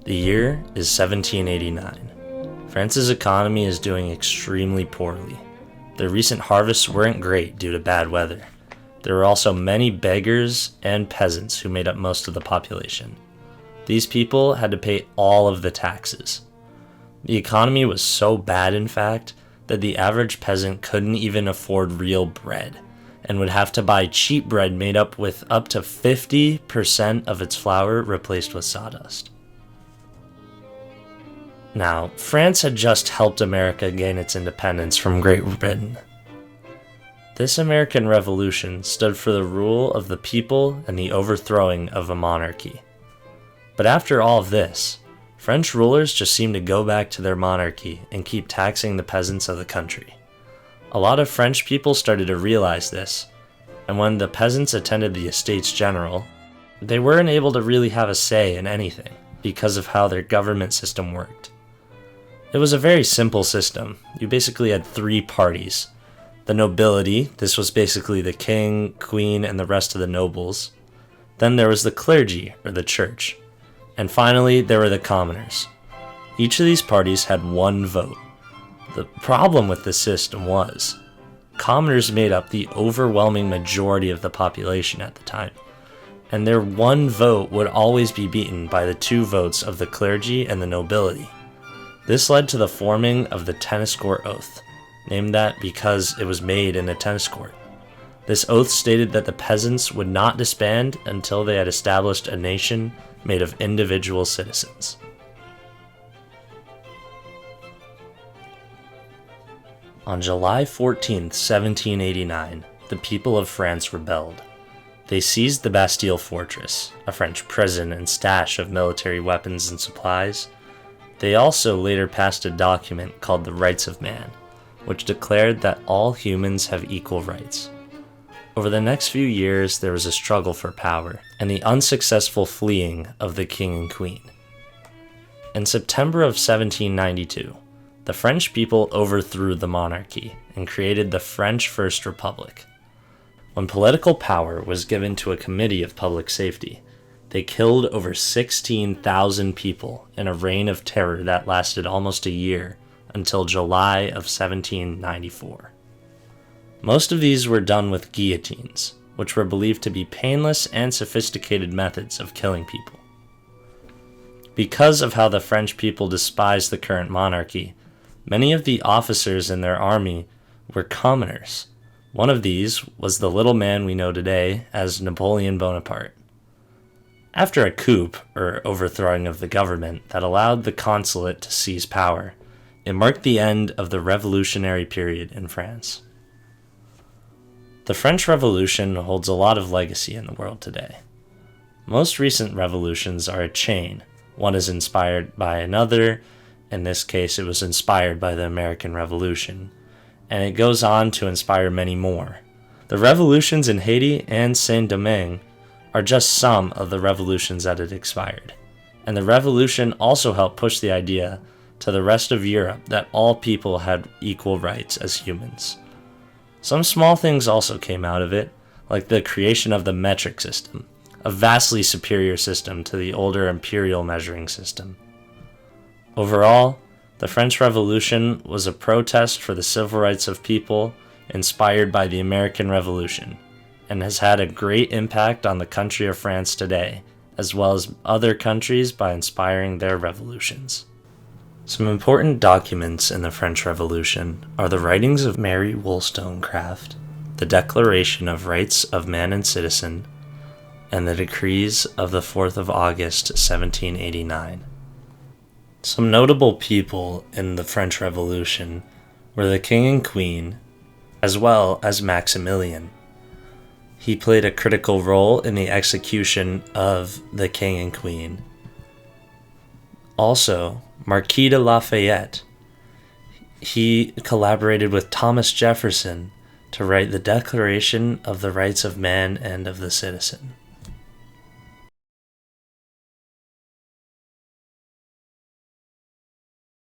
The year is 1789. France's economy is doing extremely poorly. The recent harvests weren't great due to bad weather. There were also many beggars and peasants who made up most of the population. These people had to pay all of the taxes. The economy was so bad, in fact, that the average peasant couldn't even afford real bread and would have to buy cheap bread made up with up to 50% of its flour replaced with sawdust. Now, France had just helped America gain its independence from Great Britain. This American Revolution stood for the rule of the people and the overthrowing of a monarchy. But after all of this, French rulers just seemed to go back to their monarchy and keep taxing the peasants of the country. A lot of French people started to realize this, and when the peasants attended the Estates General, they weren't able to really have a say in anything because of how their government system worked. It was a very simple system. You basically had three parties. The nobility, this was basically the king, queen, and the rest of the nobles. Then there was the clergy, or the church. And finally, there were the commoners. Each of these parties had one vote. The problem with this system was, commoners made up the overwhelming majority of the population at the time, and their one vote would always be beaten by the two votes of the clergy and the nobility. This led to the forming of the Tennis Court Oath, named that because it was made in a tennis court. This oath stated that the peasants would not disband until they had established a nation made of individual citizens. On July 14, 1789, the people of France rebelled. They seized the Bastille Fortress, a French prison and stash of military weapons and supplies. They also later passed a document called the Rights of Man, which declared that all humans have equal rights. Over the next few years, there was a struggle for power and the unsuccessful fleeing of the king and queen. In September of 1792, the French people overthrew the monarchy and created the French First Republic. When political power was given to a committee of public safety, they killed over 16,000 people in a reign of terror that lasted almost a year until July of 1794. Most of these were done with guillotines, which were believed to be painless and sophisticated methods of killing people. Because of how the French people despised the current monarchy, many of the officers in their army were commoners. One of these was the little man we know today as Napoleon Bonaparte. After a coup, or overthrowing of the government, that allowed the consulate to seize power, it marked the end of the revolutionary period in France. The French Revolution holds a lot of legacy in the world today. Most recent revolutions are a chain. One is inspired by another. In this case, it was inspired by the American Revolution, and it goes on to inspire many more. The revolutions in Haiti and Saint-Domingue are just some of the revolutions that it inspired. And the revolution also helped push the idea to the rest of Europe that all people had equal rights as humans. Some small things also came out of it, like the creation of the metric system, a vastly superior system to the older imperial measuring system. Overall, the French Revolution was a protest for the civil rights of people inspired by the American Revolution, and has had a great impact on the country of France today, as well as other countries by inspiring their revolutions. Some important documents in the French Revolution are the writings of Mary Wollstonecraft, the Declaration of Rights of Man and Citizen, and the decrees of the 4th of August, 1789. Some notable people in the French Revolution were the King and Queen, as well as Maximilian. He played a critical role in the execution of the King and Queen. Also, Marquis de Lafayette. He collaborated with Thomas Jefferson to write the Declaration of the Rights of Man and of the Citizen.